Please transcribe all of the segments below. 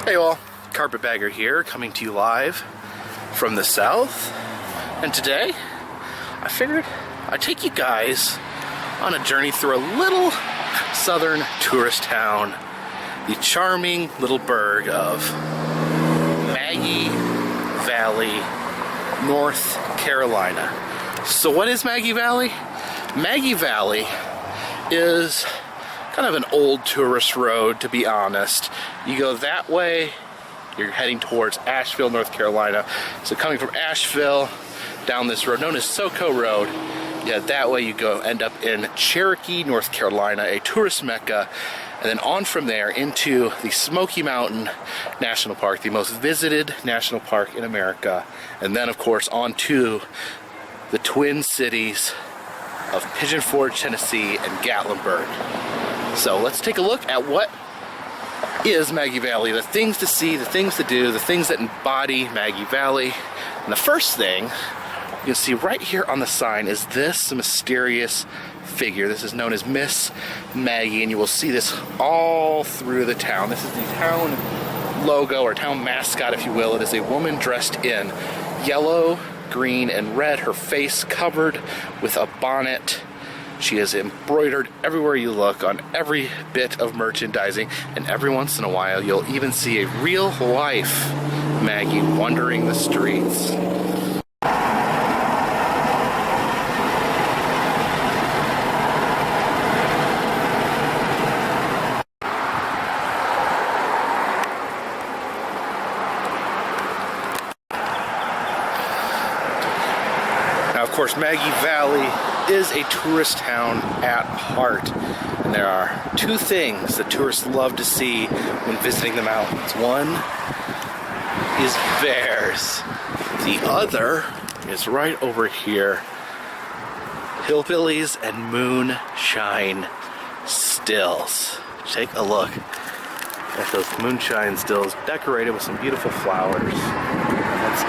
Hey all, Carpetbagger here, coming to you live from the south. And today, I figured I'd take you guys on a journey through a little southern tourist town, the charming little burg of Maggie Valley, North Carolina. So what is Maggie Valley? Maggie Valley is kind of an old tourist road, to be honest. You go that way, you're heading towards Asheville, North Carolina. So coming from Asheville down this road known as Soco Road, yeah, that way you go end up in Cherokee, North Carolina, a tourist mecca, and then on from there into the Smoky Mountain National Park, the most visited national park in America, and then of course on to the twin cities of Pigeon Forge, Tennessee, and Gatlinburg. So let's take a look at what is Maggie Valley, the things to see, the things to do, the things that embody Maggie Valley. And the first thing you can see right here on the sign is this mysterious figure. This is known as Miss Maggie, and you will see this all through the town. This is the town logo, or town mascot, if you will. It is a woman dressed in yellow, green, and red, her face covered with a bonnet. She is embroidered everywhere you look on every bit of merchandising, and every once in a while you'll even see a real life Maggie wandering the streets. Now, of course, Maggie Valley is a tourist town at heart, and there are two things that tourists love to see when visiting the mountains. One is bears. The other is right over here. Hillbillies and moonshine stills. Take a look at those moonshine stills decorated with some beautiful flowers.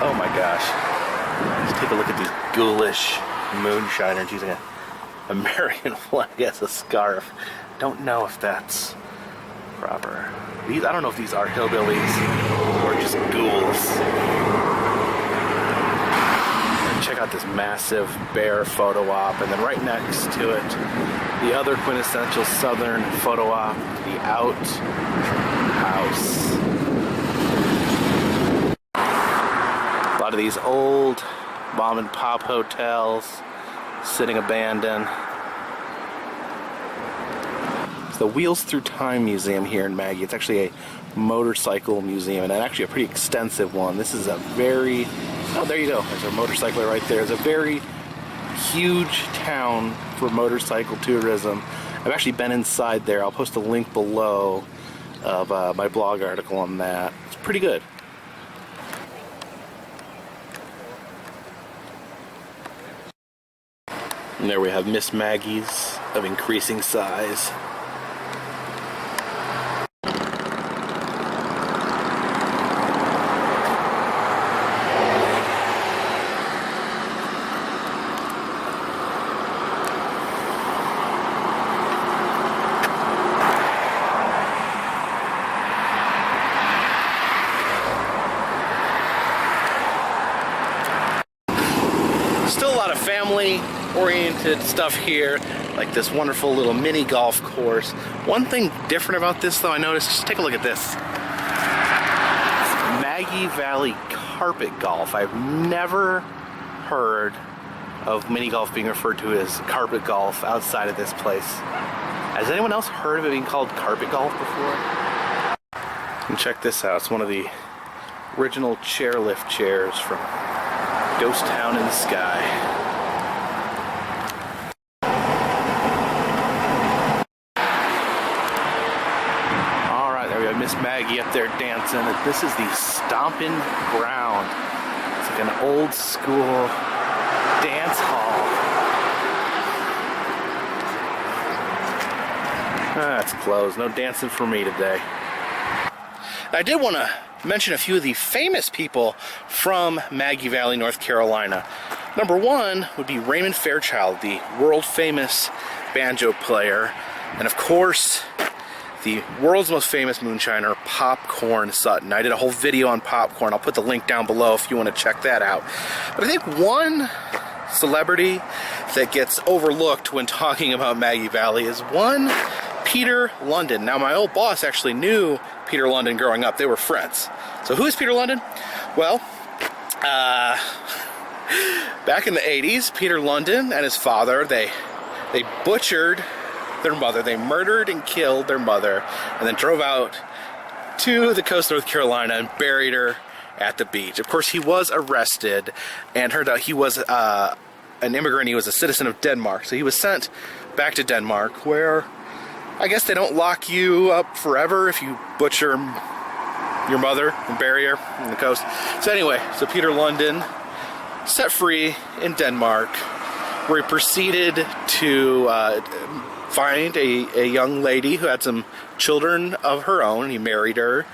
Oh my gosh. Let's take a look at these ghoulish moonshiners using an American flag as a scarf. Don't know if that's proper. I don't know if these are hillbillies or just ghouls. And check out this massive bear photo op, and then right next to it, the other quintessential southern photo op, the outhouse. A lot of these old mom and pop hotels sitting abandoned. It's the Wheels Through Time Museum here in Maggie. It's actually a motorcycle museum, and actually a pretty extensive one. This is a very, oh, there you go, there's a motorcycle right there. It's a very huge town for motorcycle tourism. I've actually been inside there. I'll post a link below of my blog article on that. It's pretty good. And there we have Miss Maggie's of increasing size. Still a lot of family-oriented stuff here, like this wonderful little mini golf course. One thing different about this, though, I noticed, just take a look at this. It's Maggie Valley Carpet Golf. I've never heard of mini golf being referred to as carpet golf outside of this place. Has anyone else heard of it being called carpet golf before? And check this out. It's one of the original chairlift chairs from Ghost Town in the Sky. Alright, there we have Miss Maggie up there dancing. This is the Stompin' Ground. It's like an old school dance hall. It's closed. No dancing for me today. I did want to mention a few of the famous people from Maggie Valley, North Carolina. Number one would be Raymond Fairchild, the world famous banjo player. And of course, the world's most famous moonshiner, Popcorn Sutton. I did a whole video on popcorn. I'll put the link down below if you want to check that out. But I think one celebrity that gets overlooked when talking about Maggie Valley is one Peter London. Now, my old boss actually knew Peter London growing up. They were friends. So who is Peter London? Well, back in the 80s, Peter London and his father, they butchered their mother. They murdered and killed their mother and then drove out to the coast of North Carolina and buried her at the beach. Of course, he was arrested, and turned out he was an immigrant. He was a citizen of Denmark, so he was sent back to Denmark, where I guess they don't lock you up forever if you butcher your mother and bury her on the coast. So anyway, so Peter London set free in Denmark, where he proceeded to find a young lady who had some children of her own. He married her,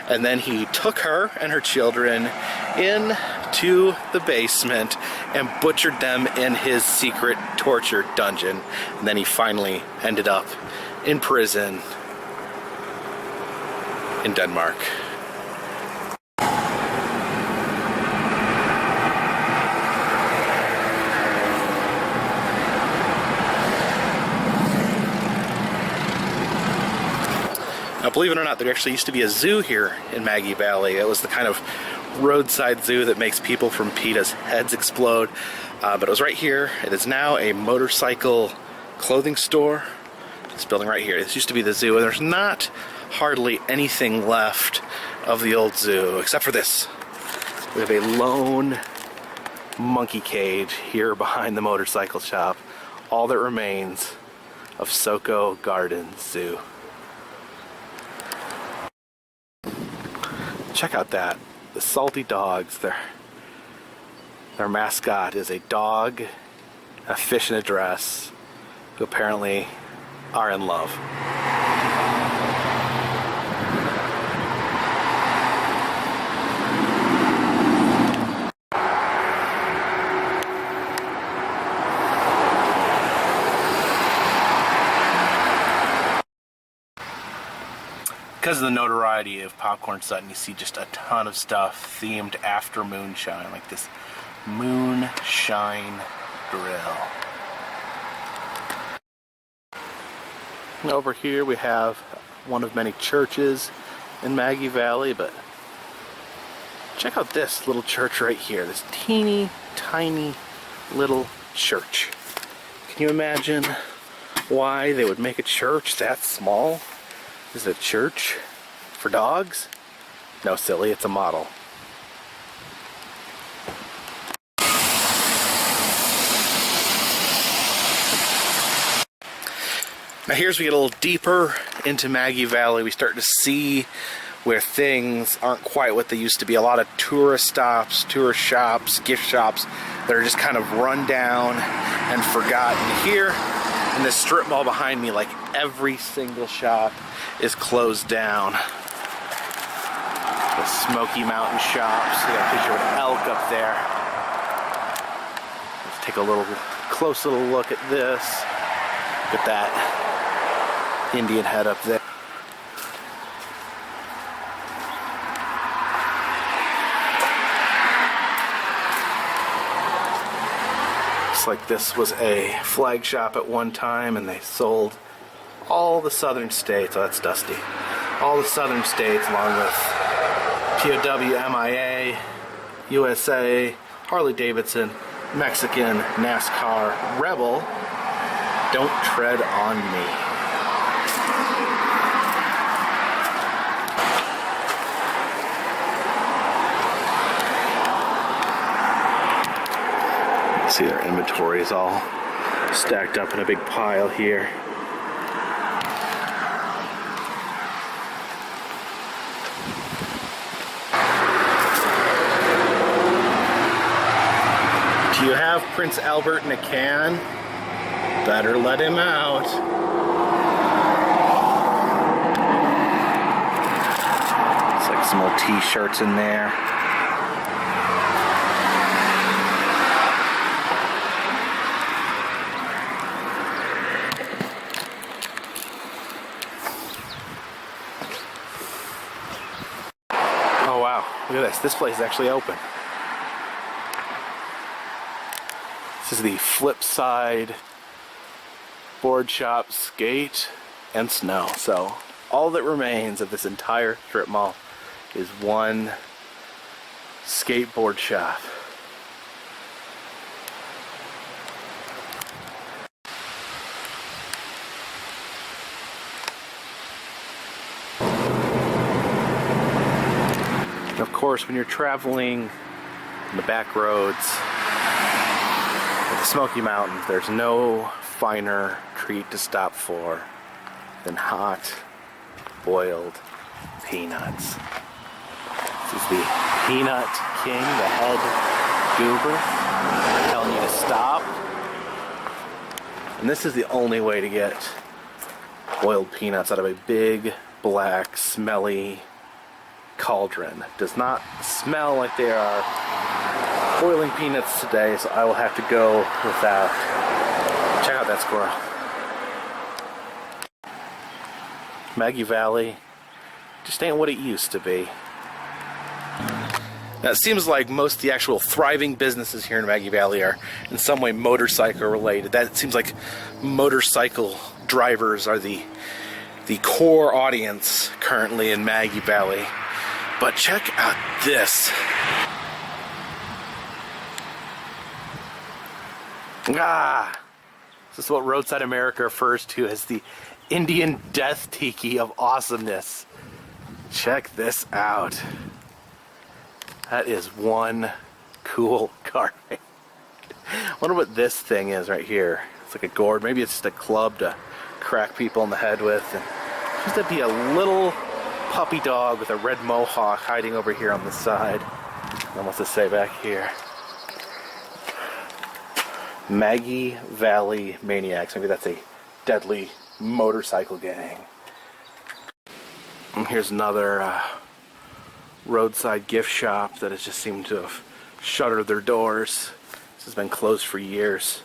and then he took her and her children into the basement and butchered them in his secret torture dungeon. And then he finally ended up in prison in Denmark. Now, believe it or not, there actually used to be a zoo here in Maggie Valley. It was the kind of roadside zoo that makes people from PETA's heads explode. But it was right here. It is now a motorcycle clothing store. This building right here. This used to be the zoo, and there's not hardly anything left of the old zoo, except for this. We have a lone monkey cage here behind the motorcycle shop. All that remains of Soko Gardens Zoo. Check out that. The Salty Dogs. Their mascot is a dog, a fish in a dress, who apparently are in love. Because of the notoriety of Popcorn Sutton, you see just a ton of stuff themed after moonshine, like this moonshine grill. And over here we have one of many churches in Maggie Valley, but check out this little church right here, this teeny tiny little church. Can you imagine why they would make a church that small? Is it a church for dogs? No, silly, it's a model. Now here's we get a little deeper into Maggie Valley. We start to see where things aren't quite what they used to be. A lot of tourist stops, tourist shops, gift shops that are just kind of run down and forgotten. Here in this strip mall behind me, like every single shop is closed down. The Smoky Mountain shops. We got a picture of an elk up there. Let's take a close little look at this. Look at that Indian head up there. Looks like this was a flag shop at one time, and they sold all the southern states. Oh, that's Dusty. All the southern states, along with POW, MIA, USA, Harley Davidson, Mexican, NASCAR, Rebel. Don't tread on me. See, their inventory is all stacked up in a big pile here. Do you have Prince Albert in a can? Better let him out. It's like some old t-shirts in there. this. This place is actually open. This is the flip side board shop, skate, and snow. So all that remains of this entire strip mall is one skateboard shop. And of course, when you're traveling in the back roads of the Smoky Mountains, there's no finer treat to stop for than hot, boiled peanuts. This is the Peanut King, the head goober, telling you to stop. And this is the only way to get boiled peanuts out of a big, black, smelly cauldron. Does not smell like they are boiling peanuts today, so I will have to go without. Check out that squirrel. Maggie Valley just ain't what it used to be. Now it seems like most of the actual thriving businesses here in Maggie Valley are in some way motorcycle related. That seems like motorcycle drivers are the core audience currently in Maggie Valley. But check out this. This is what Roadside America refers to as the Indian death tiki of awesomeness. Check this out. That is one cool carving. I wonder what this thing is right here. It's like a gourd. Maybe it's just a club to crack people in the head with. And seems to be a little puppy dog with a red mohawk hiding over here on the side. And what's it say back here? Maggie Valley Maniacs. Maybe that's a deadly motorcycle gang. And here's another roadside gift shop that has just seemed to have shuttered their doors. This has been closed for years.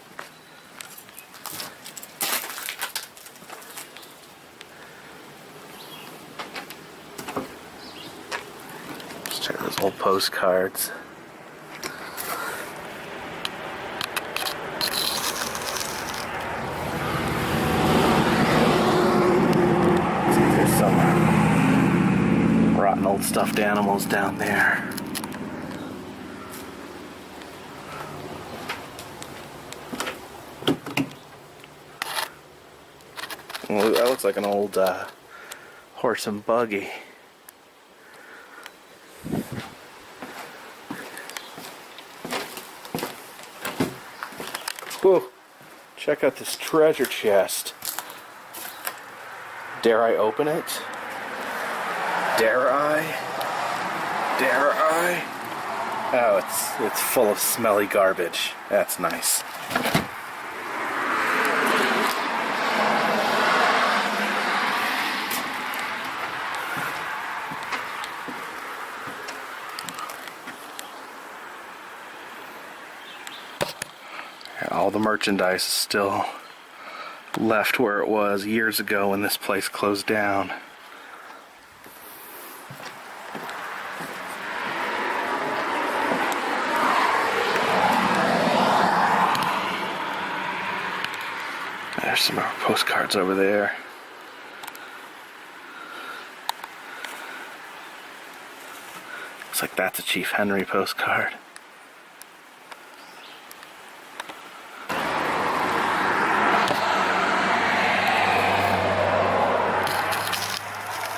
Let's check those old postcards. Rotten old stuffed animals down there. Well, that looks like an old horse and buggy. Whoa! Check out this treasure chest. Dare I open it? Dare I? Dare I? Oh, it's full of smelly garbage. That's nice. All the merchandise is still left where it was years ago when this place closed down. There's some more postcards over there. Looks like that's a Chief Henry postcard.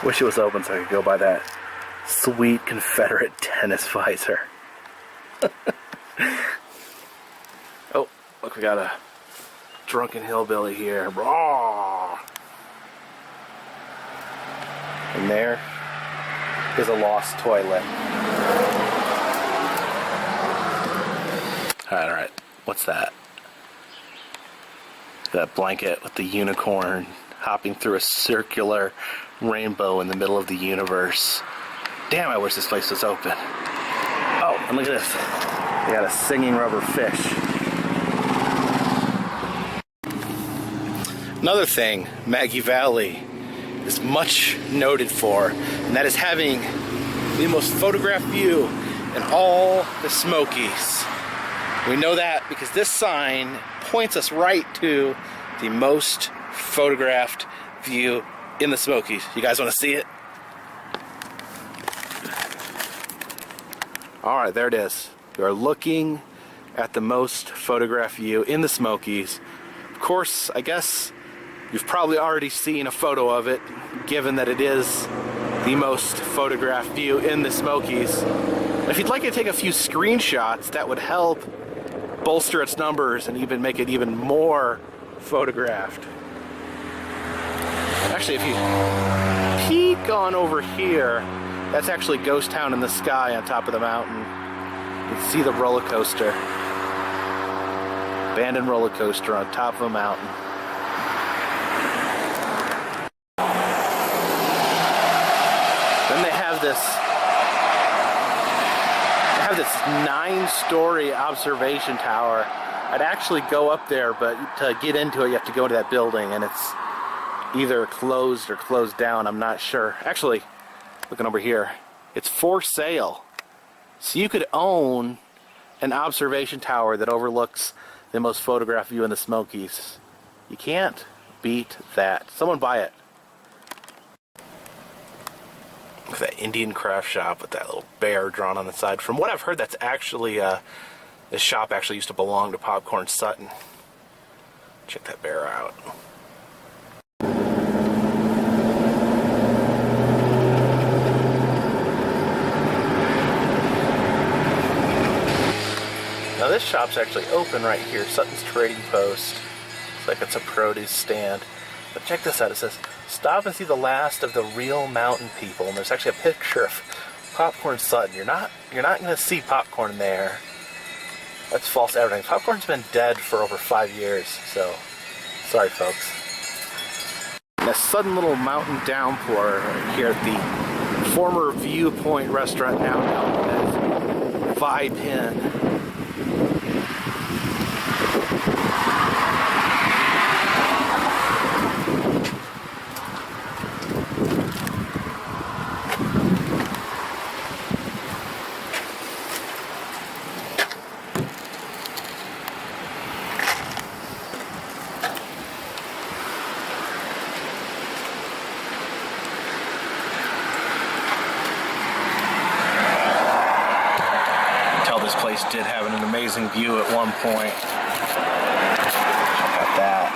Wish it was open so I could go buy that sweet Confederate tennis visor. Oh, look, we got a drunken hillbilly here. And there is a lost toilet. Alright, what's that? That blanket with the unicorn hopping through a circular rainbow in the middle of the universe. Damn, I wish this place was open. Oh, and look at this. They got a singing rubber fish. Another thing Maggie Valley is much noted for, and that is having the most photographed view in all the Smokies. We know that because this sign points us right to the most photographed view in the Smokies. You guys want to see it? Alright, there it is. You are looking at the most photographed view in the Smokies. Of course, I guess you've probably already seen a photo of it, given that it is the most photographed view in the Smokies. If you'd like to take a few screenshots, that would help bolster its numbers and even make it even more photographed. Actually, if you peek on over here, that's actually Ghost Town in the sky on top of the mountain. You can see the roller coaster. Abandoned roller coaster on top of a mountain. Then they have this 9-story observation tower. I'd actually go up there, but to get into it, you have to go into that building, and it's either closed or closed down. I'm not sure. Actually, looking over here, it's for sale. So you could own an observation tower that overlooks the most photographed view in the Smokies. You can't beat that. Someone buy it. Look at that Indian craft shop with that little bear drawn on the side. From what I've heard, that's actually, this shop actually used to belong to Popcorn Sutton. Check that bear out. Now this shop's actually open right here, Sutton's Trading Post. Looks like it's a produce stand. But check this out, it says, stop and see the last of the real mountain people. And there's actually a picture of Popcorn Sutton. You're not gonna see Popcorn there. That's false advertising. Popcorn's been dead for over 5 years, so sorry folks. And a sudden little mountain downpour here at the former Viewpoint restaurant, now known as Vibe Inn. This place did have an amazing view at one point. Check out that.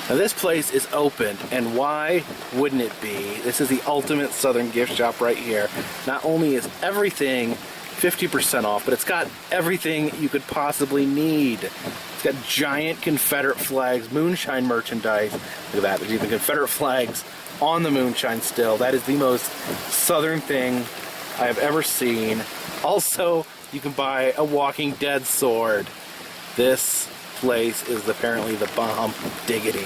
Now this place is open, and why wouldn't it be? This is the ultimate Southern gift shop right here. Not only is everything 50% off, but it's got everything you could possibly need. It's got giant Confederate flags, moonshine merchandise. Look at that, there's even Confederate flags on the moonshine still. That is the most Southern thing I have ever seen. Also, you can buy a Walking Dead sword. This place is apparently the bomb diggity.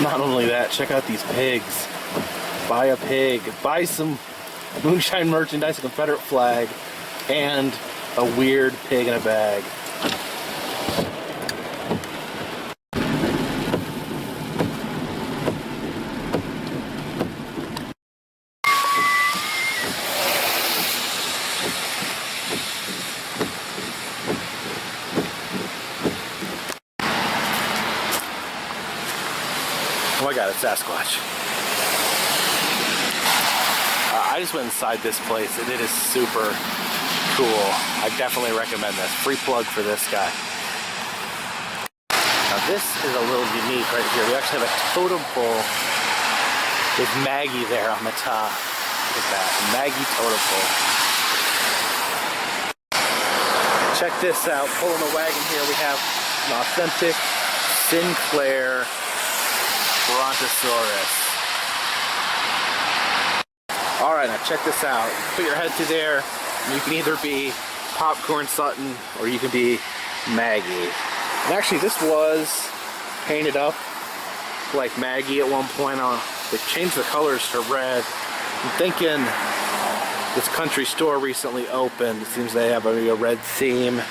Not only that, check out these pigs. Buy a pig, buy some moonshine merchandise, a Confederate flag, and a weird pig in a bag. Oh my god, it's Sasquatch. I just went inside this place and it is super cool. I definitely recommend this. Free plug for this guy. Now this is a little unique right here. We actually have a totem pole with Maggie there on the top. Look at that, Maggie totem pole. Check this out, pulling the wagon here we have an authentic Sinclair Brontosaurus. Alright, now check this out. Put your head through there, and you can either be Popcorn Sutton or you can be Maggie. And actually, this was painted up like Maggie at one point. They changed the colors to red. I'm thinking this country store recently opened. It seems they have a red theme. I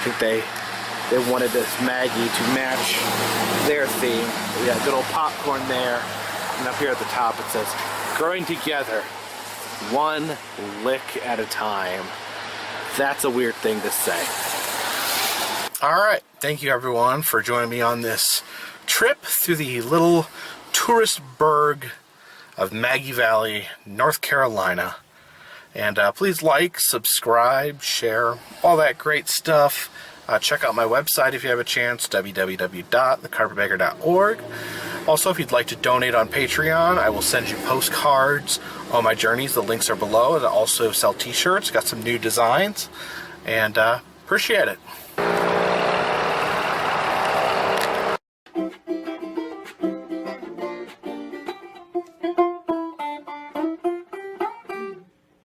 think they wanted this Maggie to match their theme. We got good old popcorn there. And up here at the top it says, growing together, one lick at a time. That's a weird thing to say. Alright, thank you everyone for joining me on this trip through the little tourist burg of Maggie Valley, North Carolina. And please like, subscribe, share, all that great stuff. Check out my website if you have a chance, www.thecarpetbagger.org. Also, if you'd like to donate on Patreon, I will send you postcards on my journeys. The links are below. And I also sell t-shirts, got some new designs, and appreciate it.